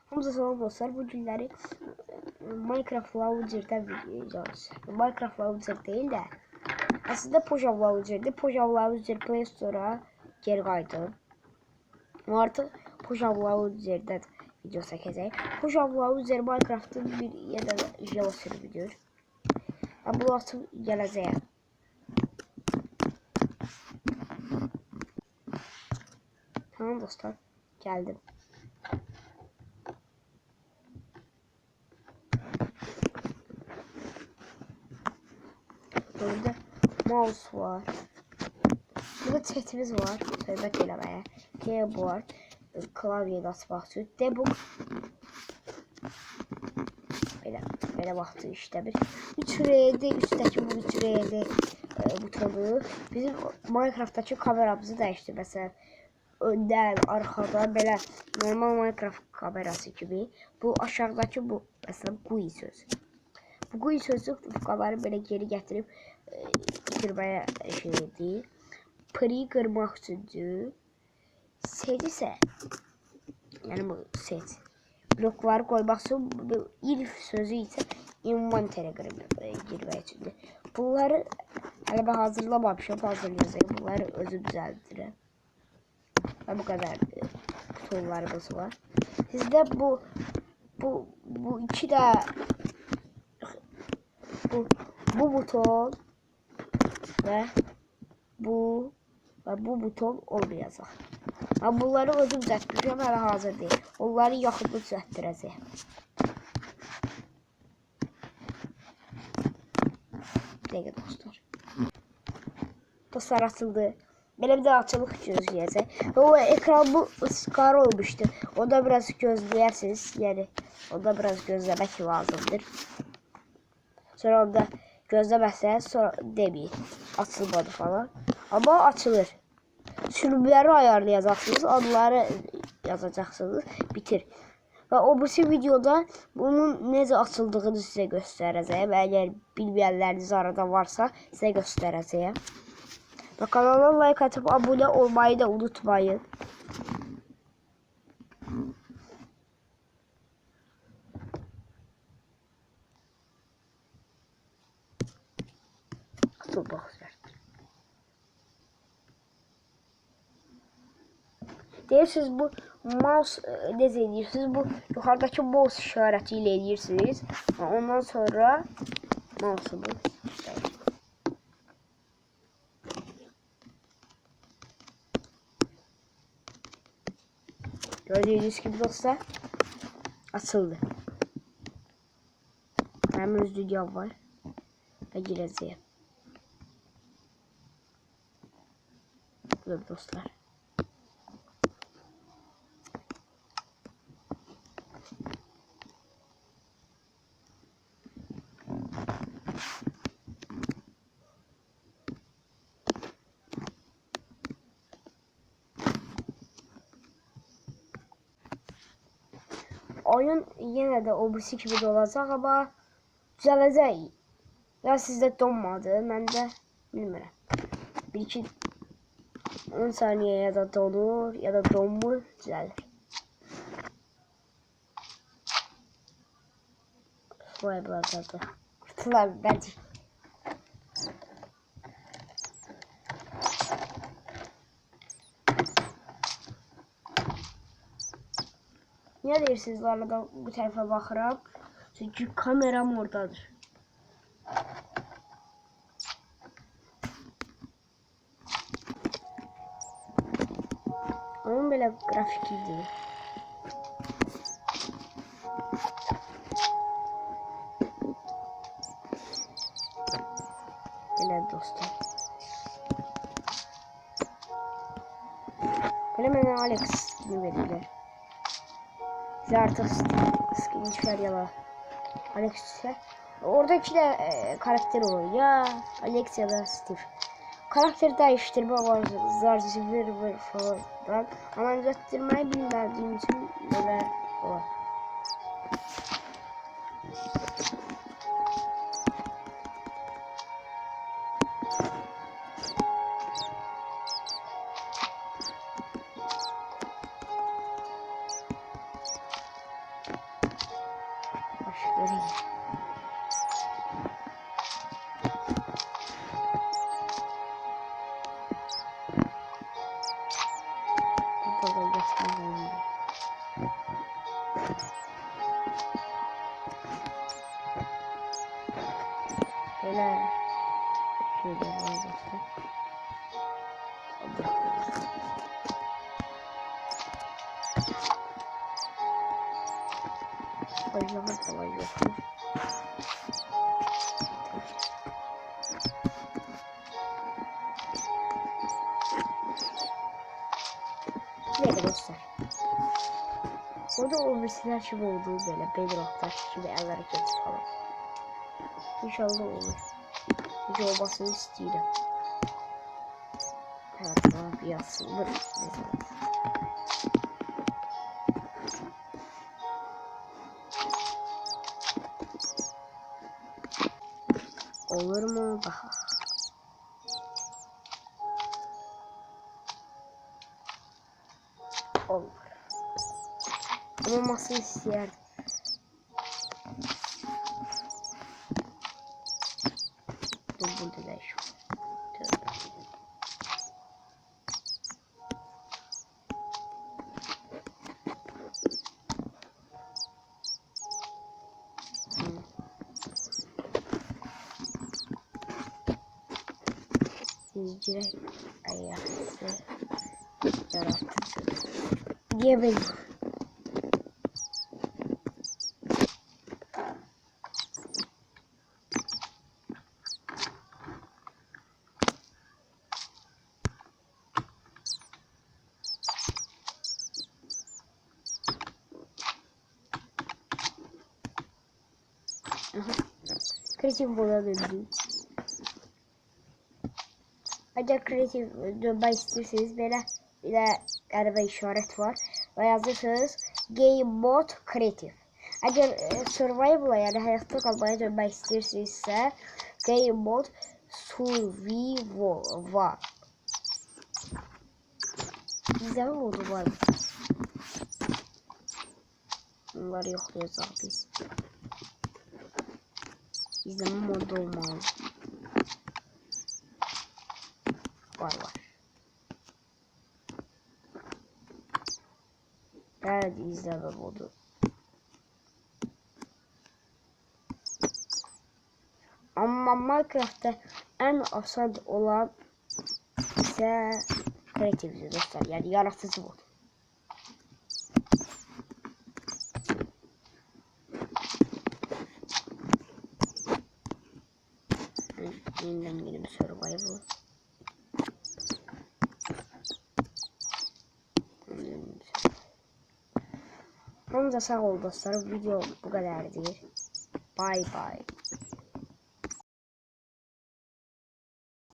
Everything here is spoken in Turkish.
Hamza salam dostlar. Bu günləri Minecraft Launcher'da Minecraft Launcher değil de aslında Poja Launcher'di. Poja Launcher Play Store'a geri qayıtdı. Artıq Poja Launcher'da video çəkəcək. Poja Launcher Minecraft'ın bir yerdə java sürüdür. Bu açıb gələcəyəm. Tamam dostlar, geldim. Burada mouse var. Burada chatimiz var. Söhbət eləməyə. Keyboard, klavyeyi açmaq üçün. Debug. Belə vaxtı işləmir. 3R-də, üstdəki bu 3R-də butonu bizim Minecraft'dakı kameramızı dəyişdir. Məsələn, öndən, arxadan belə normal Minecraft kamerası kimi. Bu aşağıdakı bu məsələn GUI sözü. Bu GUI sözü kamera belə geri gətirib itirməyə şeydir. Pri qırmaq üçündür. Set isə yəni bu set. Blokları qoymaq üçün bu if sözü isə inventory girmək üçündür. Bunları hələ mən hazırlamamışam, hazırlayacağım. Bunları özüm düzəldirəm. Və bu qədər butonlarımız var. Sizdə bu iki də bu buton və bu buton olmayacaq. Ben bunları özüm düzəltmişəm, hələ hazır deyil. Onları yaxında düzəltdirəcəyəm. Dəqiqə dostlar. Dostlar açıldı. Belə bir də açılıq gözləyəcək. O ekran bu skar olmuşdu. O da biraz gözləyirsiniz. Yəni o da biraz gözləmək lazımdır. Sonra onda gözləməsəniz sonra deməyin. Açılmadı falan. Amma açılır. Sürümləri ayarlayacaqsınız, adları yazacaqsınız, bitir. Və o birisi videoda bunun necə açıldığını sizə göstərəcəyəm. Əgər bilməyənləriniz arada varsa sizə göstərəcəyəm. Və kanala like atıp abone olmayı da unutmayın. Deyirsiniz bu mouse necə edirsiniz? Bu yuxarıdakı mouse işarəti ilə edirsiniz. Ondan sonra mouse'u bu. Gördüğünüz gibi dostlar açıldı. Hemen öz dünyam var. Ve gireceğim. Dur dostlar. Oyun yine de o birisi gibi de olacaq, amma düzələcək. Ya sizdə donmadı, məndə bilmirəm. 1-2 10 saniye ya da donur ya da donmur, düzəlir. Vay bulacaktı. Kurtular bence. Niye deyirsiniz arada bu tarafa baxıram? Çünkü kameram oradadır. Onun belə grafik idi. Belə dostlar. Belə mənə Alex skin verirlər. Size artıq skin çıxar yala. Alex ise oradaki de karakter olur ya Alex ya da Steve. Karakter değiştirme var, zar var falan. Ama düzelttirmeyi bilmediğim için böyle var. Yürü. Burada da geçmeyeceğim. Böyle şöyle olacaksa. Kocaman falan yokmuş. Neyse dostlar. Burada o mesela şimdi olduğu böyle Bedrock'ta şimdi el hareketi falan. İnşallah olur. Hiç olmasını istiyorum. Evet tamam bir yazsındır. Mesela. Olur mu? Daha. Olur. Olmasını isterdim. Dur burada da şu. Sizce ayaksı yaratıcı diyebilirim. Kreatif moda döndüm. Ancak kreatif dönmek istiyorsanız böyle bir de araba işaret var. Ve yazırsanız Game Mode Creative. Eğer Survival'a yani hayatta kalmaya dönmek istiyorsanızsa Game Mode Survival. İzleme modu var mı? Bunları yoklayacağız biz. İzleme modu olmalı. Var. Evet izleme modu. Ama Minecraft'ta en asan olan ise kreatif dostlar yani yaratıcı mod. Yeniden benim survival. Hamza sağ ol dostlar. Video bu kadar değil. Bye bye.